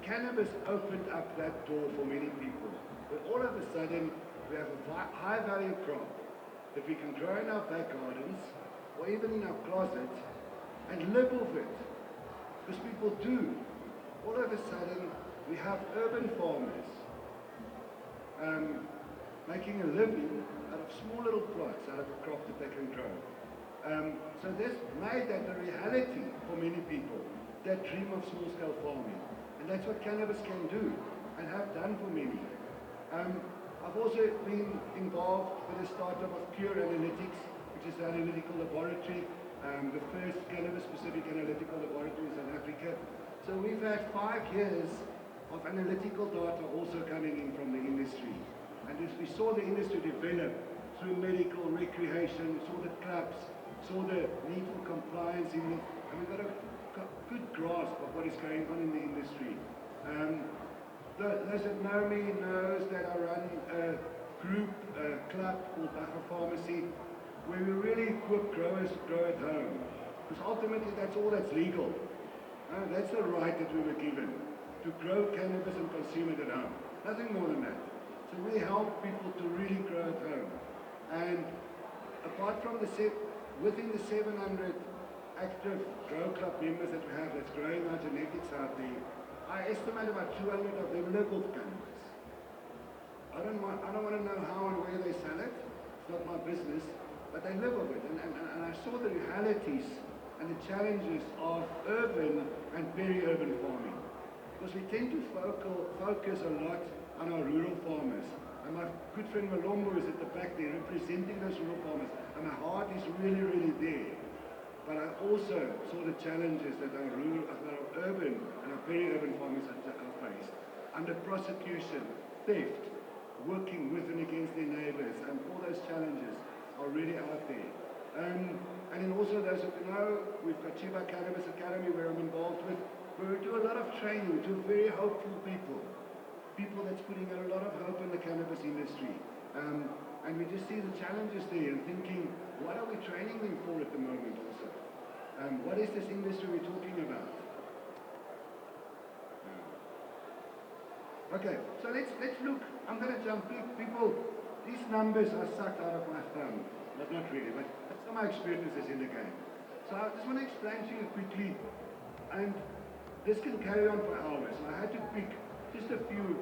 cannabis opened up that door for many people. But all of a sudden, we have a high-value crop that we can grow in our back gardens or even in our closets and live off it. Because people do. All of a sudden, we have urban farmers making a living out of small little plots, out of a crop that they can grow. So this made that a reality for many people that dream of small-scale farming. And that's what cannabis can do and have done for many. I've also been involved with the startup of Pure Analytics, which is an analytical laboratory, the first cannabis-specific analytical laboratory in South Africa. So we've had 5 years of analytical data also coming in from the industry. And as we saw the industry develop through medical, recreation, saw the clubs, saw the need for compliance in it, and we've got a good grasp of what is going on in the industry. Those that know me knows that I run a group, a club called Buffer Pharmacy, where we really equip growers to grow at home. Because ultimately that's all that's legal. That's the right that we were given, to grow cannabis and consume it at home. Nothing more than that. So we help people to really grow at home. And apart from within the 700 active Grow Club members that we have that's growing our genetics out there, I estimate about 200 of them live off cannabis. I don't want to know how and where they sell it. It's not my business, but they live off it. And I saw the realities and the challenges of urban and peri-urban farming. Because we tend to focus a lot on our rural farmers. And my good friend Malombo is at the back there representing those rural farmers. And my heart is really, really there. But I also saw the challenges that our urban and our peri-urban farmers are faced. Under prosecution, theft, working with and against their neighbors, and all those challenges are really out there. And then also those that know, we've got Chiba Cannabis Academy where I'm involved with, where we do a lot of training to very hopeful people that's putting a lot of hope in the cannabis industry. And we just see the challenges there and thinking, what are we training them for at the moment also? What is this industry we're talking about? Okay, so let's look. I'm going to jump in. People, these numbers are sucked out of my thumb. But not really, but some of my experiences in the game. So I just want to explain to you quickly, and this can carry on for hours. So I had to pick just a few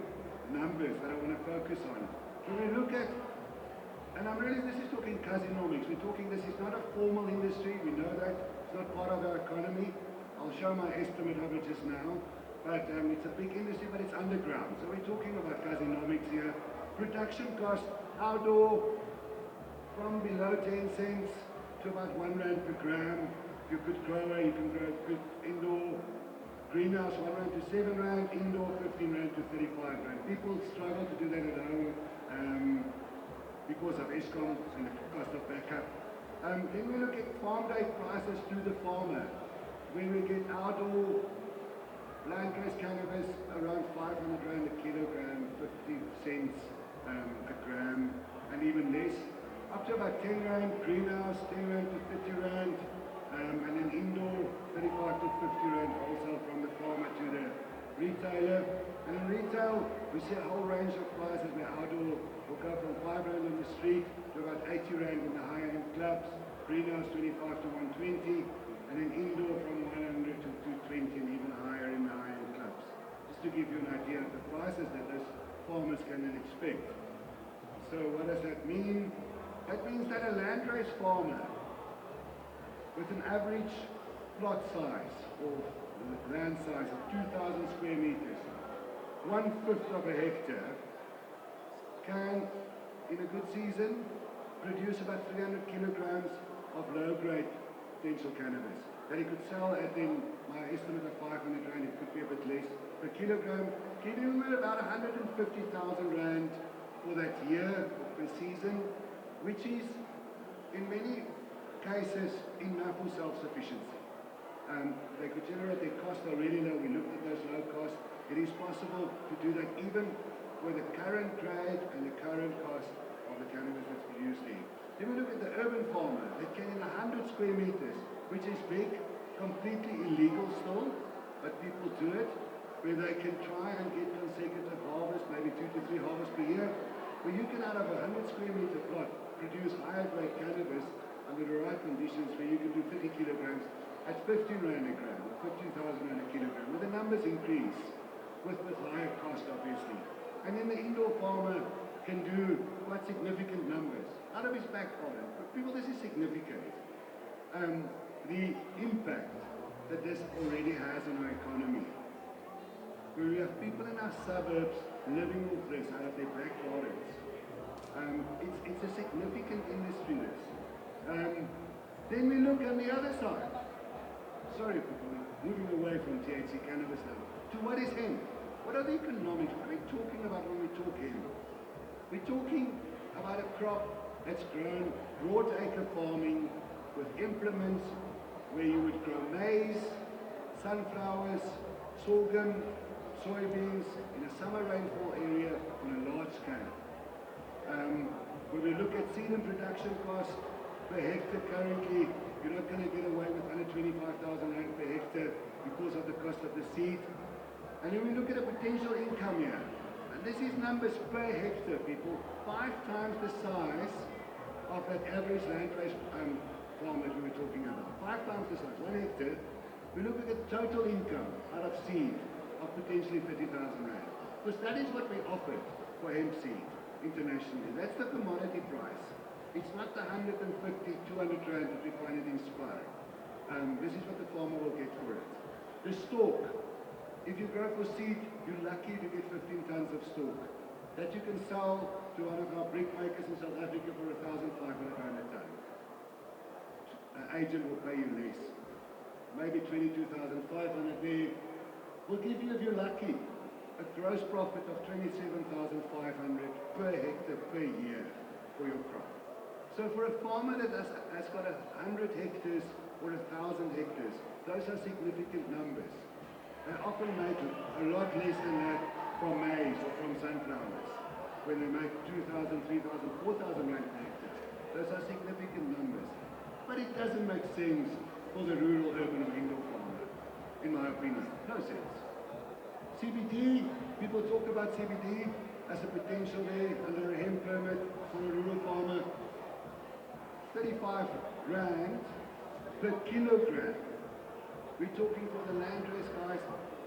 numbers that I want to focus on. When we look at, and this is talking casinomics. We're talking, this is not a formal industry. We know that. It's not part of our economy. I'll show my estimate of it just now. But it's a big industry, but it's underground. So we're talking about casinomics here. Production cost, outdoor, from below 10 cents to about 1 rand per gram. If you're a good grower, you can grow good indoor. Greenhouse, 1 rand to 7 rand. Indoor, 15 rand to 35 rand. People struggle to do that at home because of Eskom and the cost of backup. Then we look at farm gate prices to the farmer. When we get outdoor land-based cannabis, around 500 rand a kilogram, 50 cents a gram, and even less. Up to about 10 rand, greenhouse, 10 rand to 50 rand, and then indoor, 35 to 50 rand wholesale from the farmer to the retailer. And in retail, we see a whole range of prices where outdoor will go from 5 rand on the street to about 80 rand in the higher-end clubs, greenhouse 25 to 120, and then indoor from 100 to 220 and even higher in the high-end clubs. Just to give you an idea of the prices that those farmers can then expect. So what does that mean? That means that a landrace farmer with an average plot size or land size of 2,000 square meters, 1/5 of a hectare, can, in a good season, produce about 300 kilograms of low-grade potential cannabis that he could sell at, in my estimate of 500 rand, it could be a bit less per kilogram, giving him about 150,000 rand for that year or per season, which is, in many cases, enough for self-sufficiency. They could generate, their costs are really low. We looked at those low costs. It is possible to do that even with the current grade and the current cost of the cannabis that's produced there. Then we look at the urban farmer that can, in 100 square meters, which is big, completely illegal still, but people do it, where they can try and get consecutive harvests, maybe 2 to 3 harvests per year, where you can out of a 100 square meter plot produce higher grade cannabis under the right conditions, where you can do 30 kilograms at 15 rand a gram, or 15,000 rand a kilogram, where the numbers increase with higher cost, obviously. And then the indoor farmer can do quite significant numbers out of his back garden. But people, this is significant. The impact that this already has on our economy. Where we have people in our suburbs living off this out of their back gardens. It's a significant industry, this. Then we look on the other side. Sorry, people, moving away from THC cannabis now. To what is hemp? What are the economics? What are we talking about when we talk hemp? We're talking about a crop that's grown broad acre farming with implements where you would grow maize, sunflowers, sorghum, soybeans in a summer rainfall area on a large scale. When we look at seed and production cost per hectare currently, you're not going to get away with under 25,000 rand per hectare because of the cost of the seed. And then we look at a potential income here. And this is numbers per hectare, people. 5 times the size of that average land-based farm that we were talking about. 5 times the size, 1 hectare. We look at the total income out of seed of potentially 30,000 rand. Because that is what we offered for hemp seed internationally. That's the commodity price. It's not the 150, 200 rand that we find it in Spar. This is what the farmer will get for it. The stalk. If you grow for seed, you're lucky to get 15 tons of stalk that you can sell to one of our brick makers in South Africa for 1,500 rand a ton. An agent will pay you less. Maybe 22,500 there. Will give you, if you're lucky, a gross profit of 27,500 per hectare per year for your crop. So for a farmer that has got 100 hectares or 1,000 hectares, those are significant numbers. They often make a lot less than that from maize or from sunflowers, when they make 2,000, 3,000, 4,000 rand per hectare. Those are significant numbers. But it doesn't make sense for the rural, urban, or indoor farmer, in my opinion. No sense. CBD, people talk about CBD as a potential there under a hemp permit for a rural farmer. 35 rand per kilogram. We're talking for the landrace guys,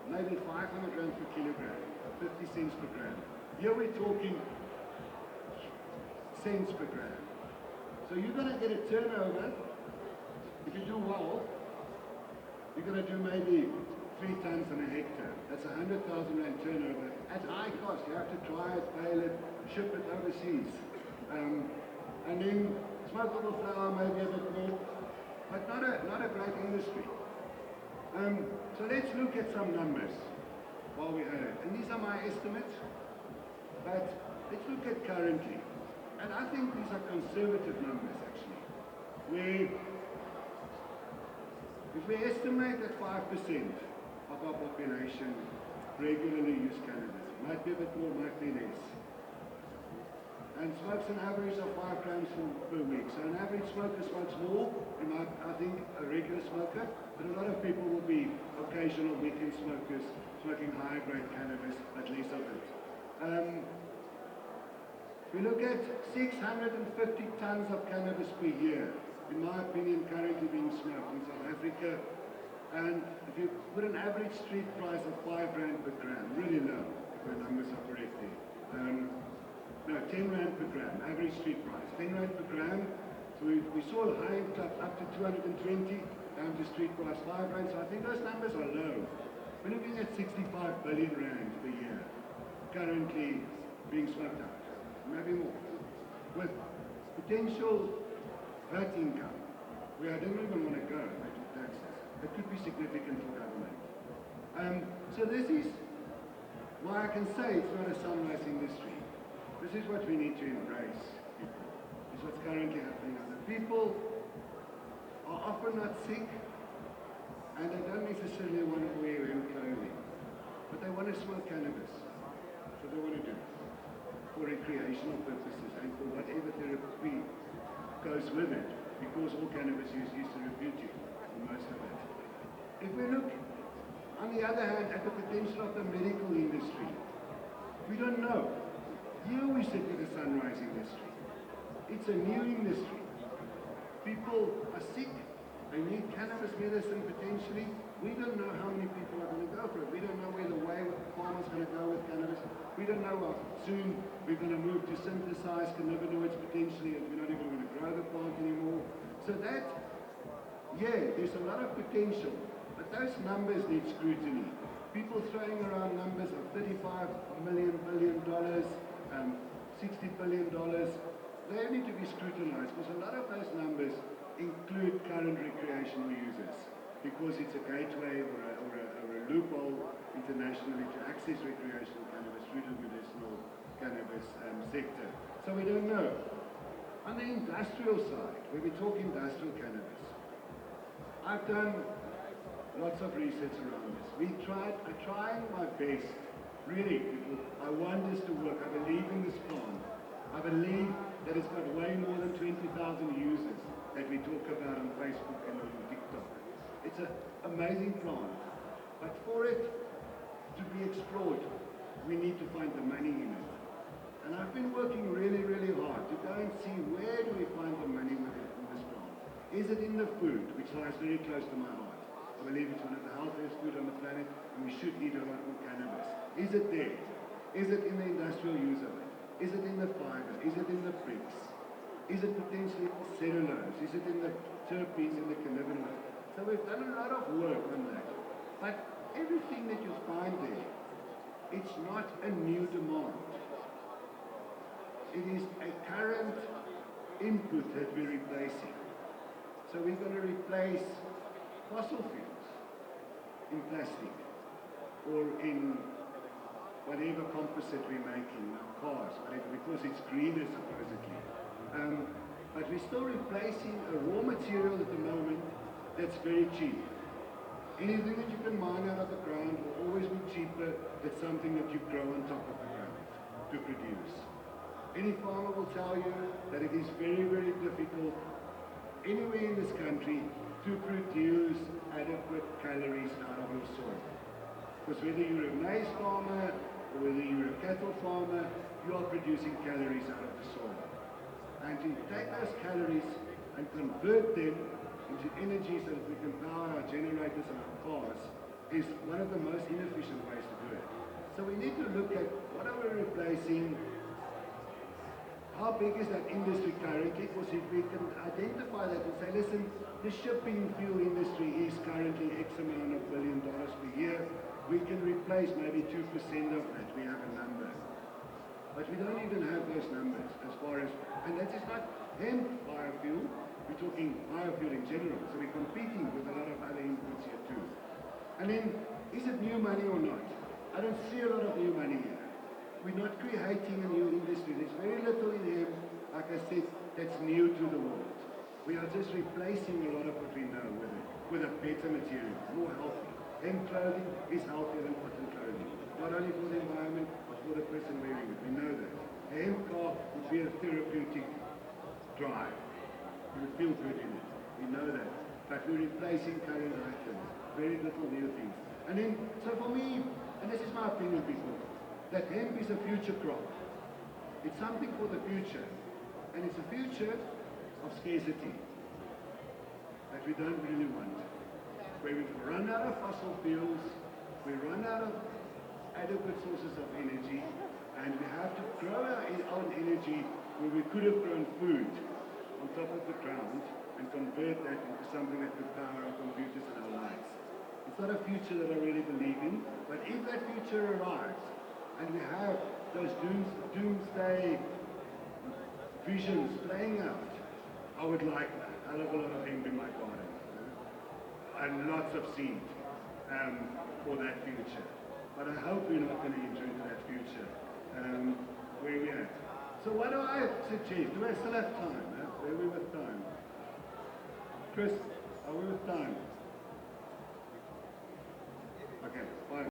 maybe 500 rand per kilogram, 50 cents per gram. Here we're talking cents per gram. So you're going to get a turnover, if you do well, you're going to do maybe 3 tons on a hectare. That's 100,000 rand turnover at high cost. You have to dry it, bale it, ship it overseas. And then smokable flour, maybe a bit more, but not a great industry. So let's look at some numbers while we're at it. And these are my estimates, but let's look at currently. And I think these are conservative numbers, actually. If we estimate that 5% of our population regularly use cannabis, might be a bit more, might be less, and smokes an average of 5 grams per week. So an average smoker smokes more than I think a regular smoker, but a lot of people will be occasional weekend smokers smoking higher grade cannabis, but less of it. We look at 650 tons of cannabis per year, in my opinion, currently being smoked in South Africa. And if you put an average street price of 5 rand per gram, really low, if my numbers are correct there. No, 10 rand per gram, average street price. 10 rand per gram. So we saw a high up to 220, down to street price 5 rand. So I think those numbers are low. We're looking at 65 billion rand per year, currently being smoked out, maybe more. With potential VAT income, where I don't even want to go, taxes. It could be significant for government. So this is why I can say it's not a sunrise industry. This is what we need to embrace, people. This is what's currently happening. The people are often not sick, and they don't necessarily want to wear hemp clothing, but they want to smoke cannabis. So they want to do it for recreational purposes and for whatever therapy goes with it, because all cannabis use therapeutic for most of it. If we look On the other hand, at the potential of the medical industry, we don't know. Here we sit with the sunrise industry. It's a new industry. People are sick, they need cannabis medicine potentially. We don't know how many people are going to go for it. We don't know where the farmer's going to go with cannabis. We don't know how soon we're going to move to synthesized cannabinoids potentially, and we're not even going to grow the plant anymore. So that, yeah, there's a lot of potential, but those numbers need scrutiny. People throwing around numbers of $35 billion, $60 billion, they need to be scrutinized because a lot of those numbers include current recreational users because it's a gateway or a loophole internationally to access recreational cannabis through the medicinal cannabis sector. So we don't know. On the industrial side, where we talk industrial cannabis, I've done lots of research around this. I'm trying my best. Really, people, I want this to work. I believe in this plant. I believe that it's got way more than 20,000 users that we talk about on Facebook and on TikTok. It's an amazing plant. But for it to be explored, we need to find the money in it. And I've been working really, really hard to go and see where do we find the money with it in this plant. Is it in the food, which lies very close to my heart? I believe it's one of the healthiest food on the planet, and we should eat a lot more cannabis. Is it there? Is it in the industrial use of it? Is it in the fiber? Is it in the bricks? Is it potentially in the cellulose? Is it in the terpenes, in the cannabinoids? So we've done a lot of work on that. But everything that you find there, it's not a new demand. It is a current input that we're replacing. So we're going to replace fossil fuels in plastic or in whatever composite we're making, our cars, whatever, because it's greener supposedly. But we're still replacing a raw material at the moment that's very cheap. Anything that you can mine out of the ground will always be cheaper than something that you grow on top of the ground to produce. Any farmer will tell you that it is very, very difficult anywhere in this country to produce adequate calories out of your soil. Because whether you're a maize farmer or whether you're a cattle farmer, you are producing calories out of the soil. And to take those calories and convert them into energy so that we can power our generators and our cars is one of the most inefficient ways to do it. So we need to look at what are we replacing, how big is that industry currently, because if we can identify that and say, listen, the shipping fuel industry is currently X amount of $1 billion per year, we can replace maybe 2% of that, we have a number. But we don't even have those numbers as far as, and that is not hemp biofuel, we're talking biofuel in general, so we're competing with a lot of other inputs here too. And then, is it new money or not? I don't see a lot of new money here. We're not creating a new industry. There's very little in hemp, like I said, that's new to the world. We are just replacing a lot of what we know with a better material, more healthy. Hemp clothing is healthier than cotton clothing, not only for the environment, but for the person wearing it. We know that. A hemp car would be a therapeutic drive. You would feel good in it. We know that. But we're replacing current items. Very little new things. And then, so for me, and this is my opinion, people, that hemp is a future crop. It's something for the future. And it's a future of scarcity that we don't really want. Where we've run out of fossil fuels, we run out of adequate sources of energy, and we have to grow our own energy where we could have grown food on top of the ground and convert that into something that could power our computers and our lives. It's not a future that I really believe in, but if that future arrives, and we have those doomsday visions playing out, I would like a hell of a lot of hemp in my garden. And lots of seed for that future. But I hope we're not going to enter into that future where we're at. So what do I suggest? Do I still have time? Are we with time? Chris, are we with time? Okay, fine.